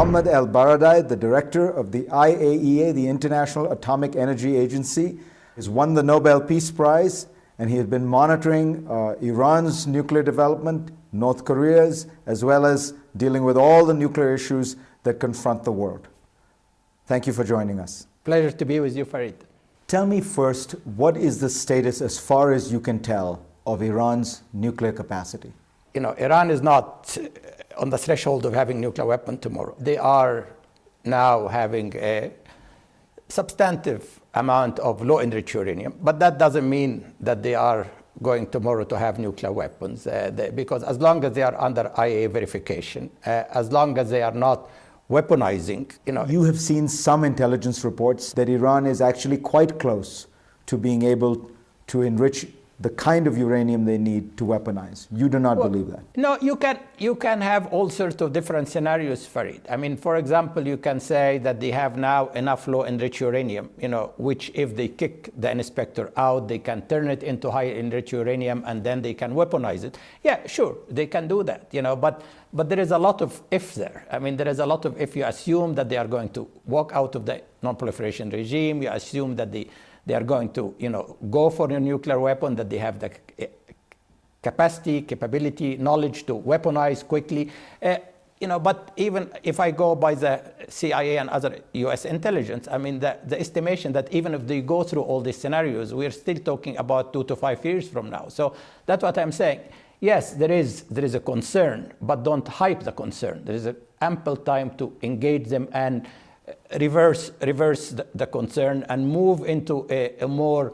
Mohamed ElBaradei, the director of the IAEA, the International Atomic Energy Agency, has won the Nobel Peace Prize, and he has been monitoring Iran's nuclear development, North Korea's, as well as dealing with all the nuclear issues that confront the world. Thank you for joining us. Pleasure to be with you, Farid. Tell me first, what is the status, as far as you can tell, of Iran's nuclear capacity? Iran is not on the threshold of having nuclear weapon tomorrow. They are now having a substantive amount of low-enriched uranium, but that doesn't mean that they are going tomorrow to have nuclear weapons, because as long as they are under IAEA verification, as long as they are not weaponizing, You have seen some intelligence reports that Iran is actually quite close to being able to enrich the kind of uranium they need to weaponize. You do not believe that? No, you can have all sorts of different scenarios, Farid. I mean, for example, you can say that they have now enough low-enriched uranium, which if they kick the inspector out, they can turn it into high-enriched uranium and then they can weaponize it. Yeah, sure, they can do that, but there is a lot of if there. I mean, there is a lot of if. You assume that they are going to walk out of the non-proliferation regime, you assume that they are going to, go for a nuclear weapon, that they have the capacity, capability, knowledge to weaponize quickly. But even if I go by the CIA and other US intelligence, I mean, the estimation that even if they go through all these scenarios, we're still talking about 2 to 5 years from now. So that's what I'm saying. Yes, there is a concern, but don't hype the concern. There is an ample time to engage them and reverse the concern and move into a more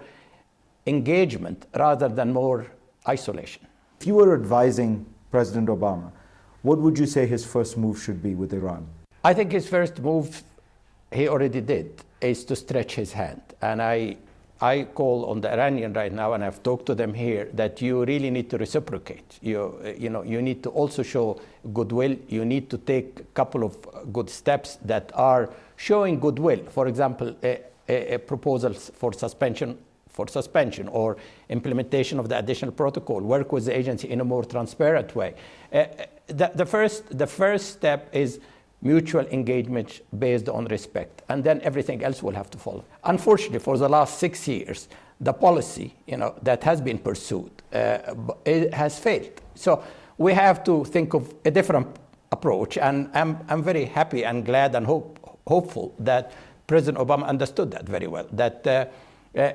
engagement rather than more isolation. If you were advising President Obama, what would you say his first move should be with Iran? I think his first move, he already did, is to stretch his hand. And I call on the Iranian right now, and I've talked to them here, that you really need to reciprocate. You need to also show goodwill. You need to take a couple of good steps that are showing goodwill. For example, a proposal for suspension or implementation of the additional protocol. Work with the agency in a more transparent way. The first step is mutual engagement based on respect, and then everything else will have to follow. Unfortunately, for the last 6 years, the policy that has been pursued it has failed. So we have to think of a different approach, and I'm very happy and glad and hopeful that President Obama understood that very well. That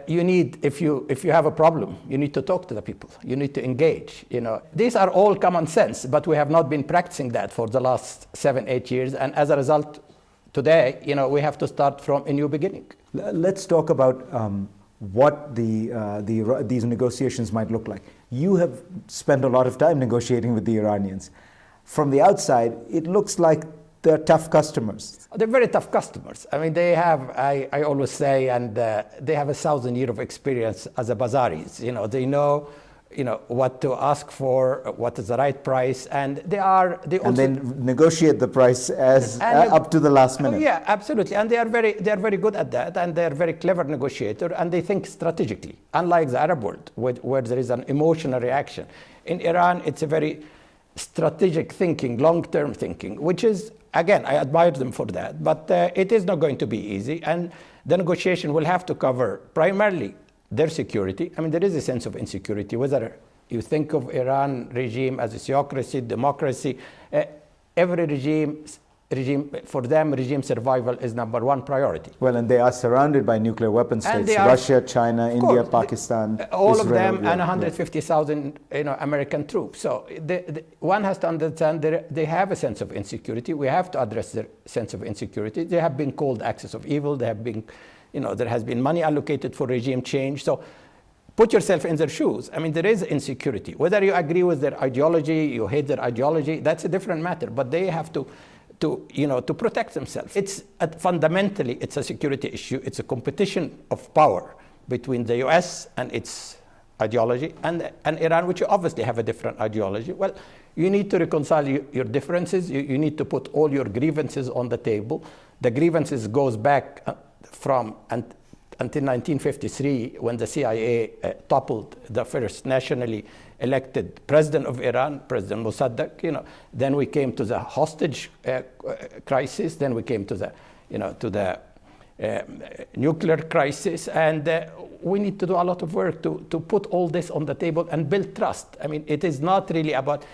you need, if you have a problem, you need to talk to the people. You need to engage. These are all common sense, but we have not been practicing that for the last 7-8 years, and as a result, today, we have to start from a new beginning. Let's talk about what these negotiations might look like. You have spent a lot of time negotiating with the Iranians. From the outside, it looks like they're tough customers. They're very tough customers. I mean, they have, I always say, and they have 1,000 years of experience as a bazaris. They know, what to ask for, what is the right price, and they also then negotiate the price up to the last minute. Yeah, absolutely, and they are very good at that, and they are very clever negotiator, and they think strategically. Unlike the Arab world, where there is an emotional reaction, in Iran it's a very strategic thinking, long-term thinking, which is, again, I admire them for that, but it is not going to be easy, and the negotiation will have to cover primarily their security. I mean, there is a sense of insecurity, whether you think of Iran regime as a theocracy, democracy, every regime, for them, regime survival is #1 priority. Well, and they are surrounded by nuclear weapon states, Russia, China, India, Pakistan, all Israel, of them, and 150,000 American troops. So one has to understand they have a sense of insecurity. We have to address their sense of insecurity. They have been called axis of evil. They have been, there has been money allocated for regime change. So put yourself in their shoes. I mean, there is insecurity. Whether you agree with their ideology, you hate their ideology, that's a different matter. But they have to protect themselves. Fundamentally, it's a security issue. It's a competition of power between the US and its ideology and Iran, which obviously have a different ideology. Well, you need to reconcile your differences. You need to put all your grievances on the table. The grievances goes back from until 1953, when the CIA toppled the first nationally elected president of Iran, President Mossadegh. Then we came to the hostage crisis. Then we came to the nuclear crisis, and we need to do a lot of work to put all this on the table and build trust. I mean, it is not really about.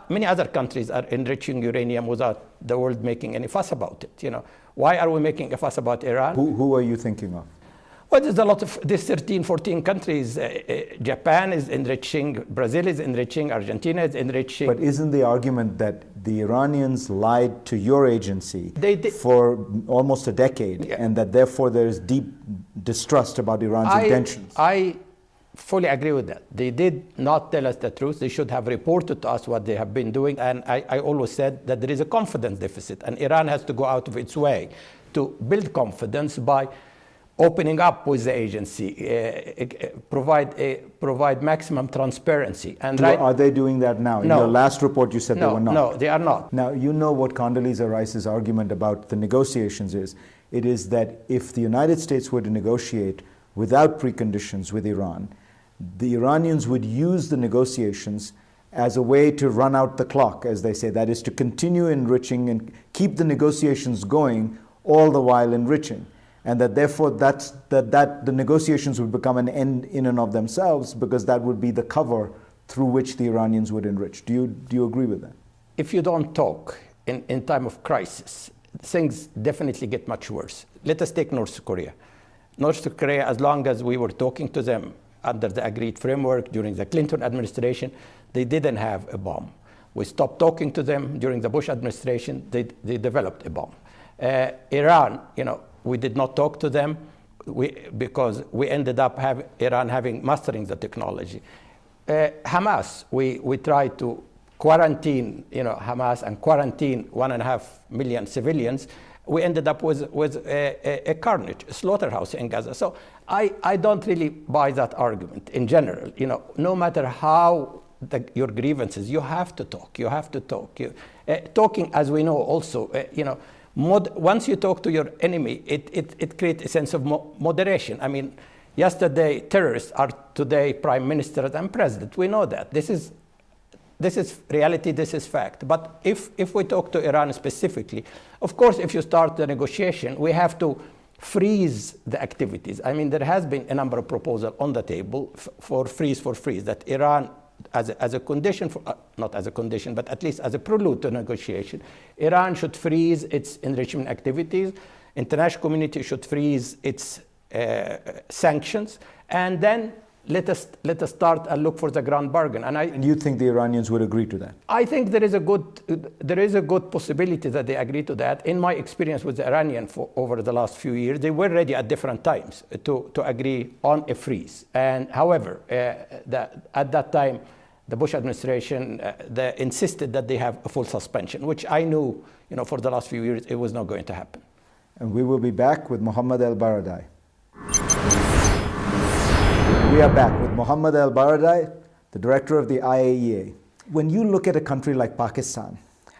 Many other countries are enriching uranium without the world making any fuss about it. Why are we making a fuss about Iran? Who are you thinking of? Well, there's a lot of these 13, 14 countries. Japan is enriching, Brazil is enriching, Argentina is enriching. But isn't the argument that the Iranians lied to your agency for almost a decade, and that therefore there is deep distrust about Iran's intentions? I fully agree with that. They did not tell us the truth. They should have reported to us what they have been doing. And I always said that there is a confidence deficit, and Iran has to go out of its way to build confidence by opening up with the agency, provide maximum transparency. And are they doing that now? In your last report, you said they were not. No, they are not. Now, you know what Condoleezza Rice's argument about the negotiations is. It is that if the United States were to negotiate without preconditions with Iran, the Iranians would use the negotiations as a way to run out the clock, as they say. That is, to continue enriching and keep the negotiations going, all the while enriching. And that therefore that the negotiations would become an end in and of themselves, because that would be the cover through which the Iranians would enrich. Do you agree with that? If you don't talk in time of crisis, things definitely get much worse. Let us take North Korea. North Korea, as long as we were talking to them under the agreed framework during the Clinton administration, they didn't have a bomb. We stopped talking to them during the Bush administration. They developed a bomb. Iran, we did not talk to them because we ended up Iran mastering the technology. Hamas, we tried to quarantine, Hamas, and quarantine 1.5 million civilians. We ended up with a carnage, a slaughterhouse in Gaza. So I don't really buy that argument in general. No matter how your grievances, you have to talk. You have to talk. Talking, as we know, also, once you talk to your enemy, it creates a sense of moderation. I mean, yesterday terrorists are today prime minister and president. We know that. This is reality, this is fact. But if we talk to Iran specifically, of course, if you start the negotiation, we have to freeze the activities. I mean, there has been a number of proposals on the table for freeze, that Iran, as a condition, not as a condition, but at least as a prelude to negotiation, Iran should freeze its enrichment activities, international community should freeze its sanctions, and then let us start and look for the grand bargain. And you think the Iranians would agree to that? I think there is a good possibility that they agree to that. In my experience with the Iranians over the last few years, they were ready at different times to agree on a freeze. And however, at that time, the Bush administration they insisted that they have a full suspension, which I knew, for the last few years, it was not going to happen. And we will be back with Mohamed ElBaradei. We are back with Mohamed ElBaradei, the director of the IAEA. When you look at a country like Pakistan,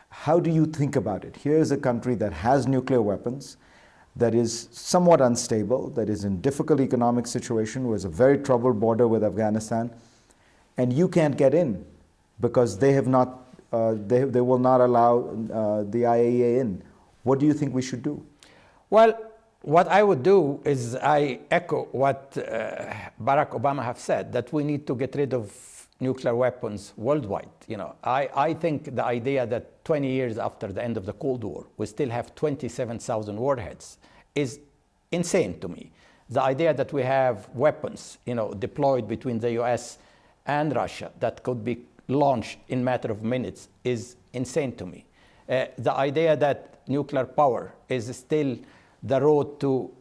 how do you think about it? Here is a country that has nuclear weapons, that is somewhat unstable, that is in difficult economic situation, was a very troubled border with Afghanistan, and you can't get in because they have not, they will not allow the IAEA in. What do you think we should do? Well, what I would do is I echo what Barack Obama have said, that we need to get rid of nuclear weapons worldwide. I think the idea that 20 years after the end of the Cold War, we still have 27,000 warheads is insane to me. The idea that we have weapons, deployed between the US and Russia that could be launched in a matter of minutes is insane to me. The idea that nuclear power is still the road to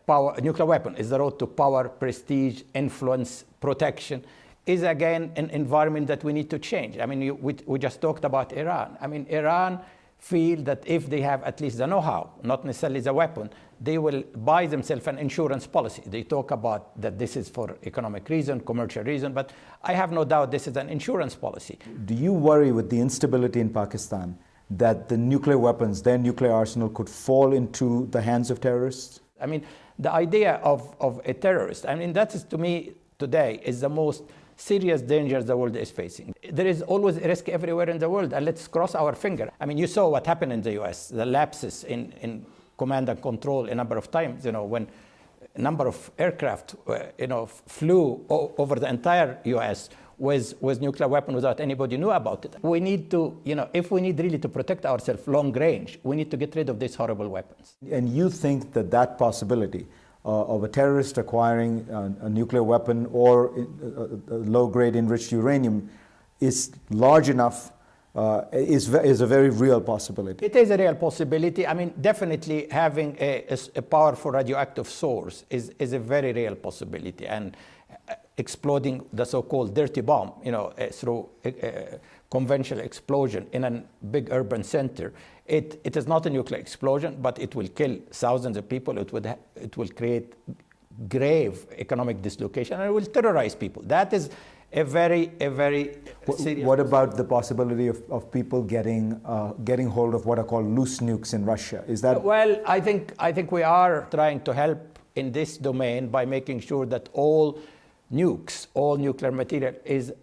power, nuclear weapon is the road to power, prestige, influence, protection, is again an environment that we need to change. I mean, we just talked about Iran. I mean, Iran feel that if they have at least the know-how, not necessarily the weapon, they will buy themselves an insurance policy. They talk about that this is for economic reason, commercial reason, but I have no doubt this is an insurance policy. Do you worry with the instability in Pakistan that the nuclear weapons, their nuclear arsenal, could fall into the hands of terrorists? I mean, the idea of a terrorist, I mean, that is, to me, today, is the most serious danger the world is facing. There is always a risk everywhere in the world, and let's cross our finger. I mean, you saw what happened in the US, the lapses in command and control a number of times, when a number of aircraft, flew over the entire US with nuclear weapons without anybody knew about it. We need to, if we need really to protect ourselves long range, we need to get rid of these horrible weapons. And you think that possibility of a terrorist acquiring a nuclear weapon or low-grade enriched uranium is large enough, is a very real possibility? It is a real possibility. I mean, definitely having a powerful radioactive source is a very real possibility. And exploding the so-called dirty bomb, through conventional explosion in a big urban center. It is not a nuclear explosion, but it will kill thousands of people. It will create grave economic dislocation, and it will terrorize people. That is a very serious. What about the possibility of people getting hold of what are called loose nukes in Russia? Is that? Well, I think we are trying to help in this domain by making sure that all nukes, all nuclear material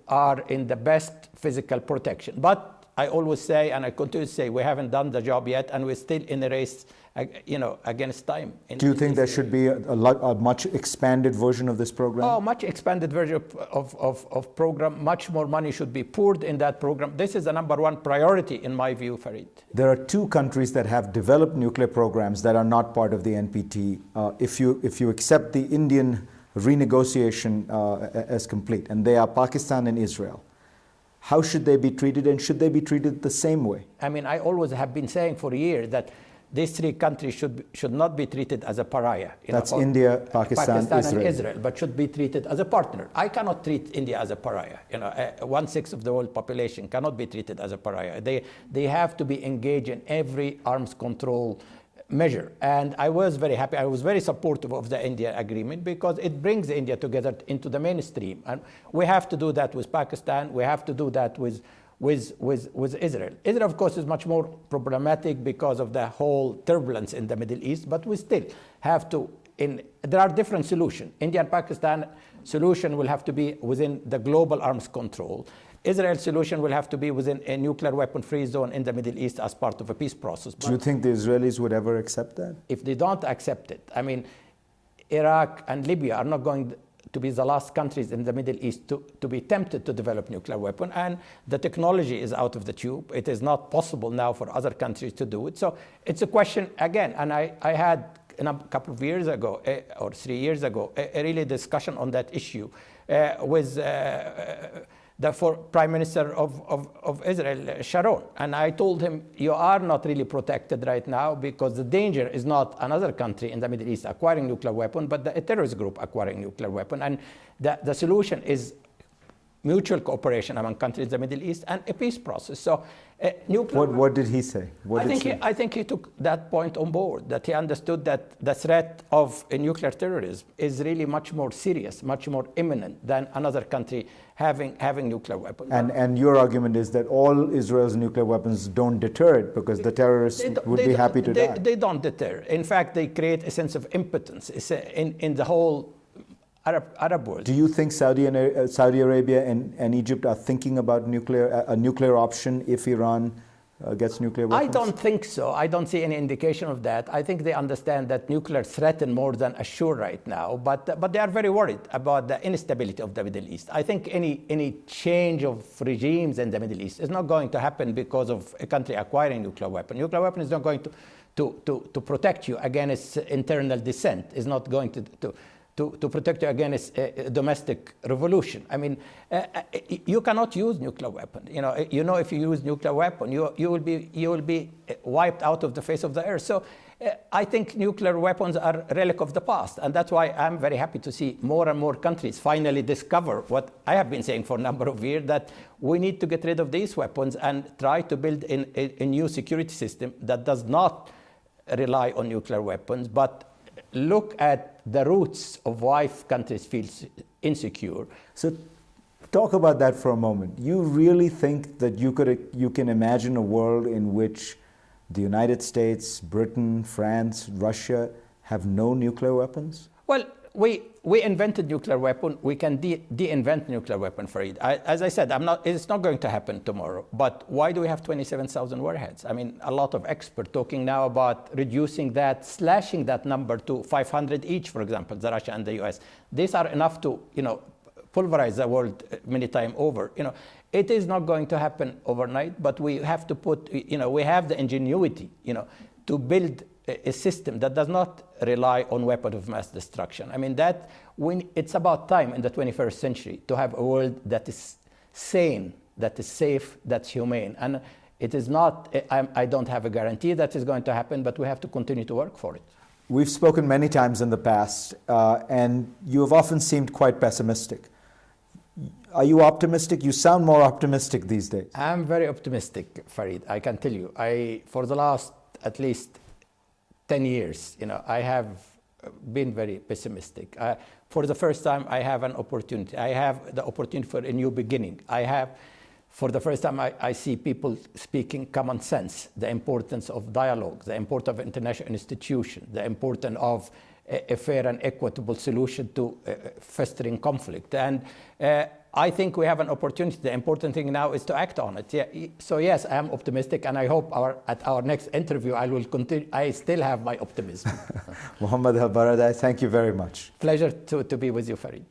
are in the best physical protection. But I always say, and I continue to say, we haven't done the job yet, and we're still in a race, against time. Do you think there should be a much expanded version of this program? Oh, much expanded version of program. Much more money should be poured in that program. This is the number one priority, in my view, Farid. There are two countries that have developed nuclear programs that are not part of the NPT. If you accept the Indian renegotiation as complete, and they are Pakistan and Israel, how should they be treated, and should they be treated the same way? I mean, I always have been saying for years that these three countries should not be treated as a pariah. That's India, Pakistan, Israel. And Israel, but should be treated as a partner. I cannot treat India as a pariah. 1/6 of the world population cannot be treated as a pariah. They have to be engaged in every arms control measure. And I was very happy. I was very supportive of the India agreement because it brings India together into the mainstream. And we have to do that with Pakistan. We have to do that with Israel. Israel, of course, is much more problematic because of the whole turbulence in the Middle East, but we still have to, there are different solutions. India and Pakistan solution will have to be within the global arms control. Israel's solution will have to be within a nuclear weapon-free zone in the Middle East as part of a peace process. Do you think the Israelis would ever accept that? If they don't accept it, I mean, Iraq and Libya are not going to be the last countries in the Middle East to be tempted to develop nuclear weapon, and the technology is out of the tube. It is not possible now for other countries to do it. So it's a question, again, and I had a couple of years ago, or 3 years ago, a really discussion on that issue with the Prime Minister of Israel, Sharon. And I told him, you are not really protected right now because the danger is not another country in the Middle East acquiring nuclear weapon, but a terrorist group acquiring nuclear weapon. And the solution is mutual cooperation among countries in the Middle East and a peace process. So what did he say? I think he took that point on board, that he understood that the threat of a nuclear terrorism is really much more serious, much more imminent than another country having nuclear weapons. And your argument is that all Israel's nuclear weapons don't deter it because the terrorists would be happy to die. They don't deter. In fact, they create a sense of impotence in the whole Arab world. Do you think Saudi Arabia and Egypt are thinking about a nuclear option if Iran gets nuclear weapons? I don't think so. I don't see any indication of that. I think they understand that nuclear threaten more than assure right now, but they are very worried about the instability of the Middle East. I think any change of regimes in the Middle East is not going to happen because of a country acquiring nuclear weapon. Nuclear weapon is not going to protect you against internal dissent. Is not going to protect you against a domestic revolution. I mean, you cannot use nuclear weapon. If you use nuclear weapon, you will be wiped out of the face of the earth. So I think nuclear weapons are a relic of the past, and that's why I'm very happy to see more and more countries finally discover what I have been saying for a number of years, that we need to get rid of these weapons and try to build a new security system that does not rely on nuclear weapons, but look at the roots of why countries feel insecure. So talk about that for a moment. You really think that you can imagine a world in which the United States, Britain, France, Russia have no nuclear weapons? Well, we invented nuclear weapon. We can de-invent nuclear weapon, Farid. As I said, it's not going to happen tomorrow. But why do we have 27,000 warheads? I mean, a lot of experts talking now about reducing that, slashing that number to 500 each, for example, the Russia and the US. These are enough to, pulverize the world many times over. It is not going to happen overnight, but we have to put, we have the ingenuity, to build a system that does not rely on weapons of mass destruction. I mean, it's about time in the 21st century to have a world that is sane, that is safe, that's humane. And it is not, I don't have a guarantee that is going to happen, but we have to continue to work for it. We've spoken many times in the past, and you have often seemed quite pessimistic. Are you optimistic? You sound more optimistic these days. I'm very optimistic, Farid, I can tell you. For the last at least 10 years, I have been very pessimistic. For the first time, I have an opportunity. I have the opportunity for a new beginning. For the first time, I see people speaking common sense, the importance of dialogue, the importance of international institutions, the importance of a fair and equitable solution to festering conflict. And I think we have an opportunity. The important thing now is to act on it. Yeah. So yes, I am optimistic, and I hope at our next interview I will continue. I still have my optimism. Mohamed ElBaradei, thank you very much. Pleasure to be with you, Farid.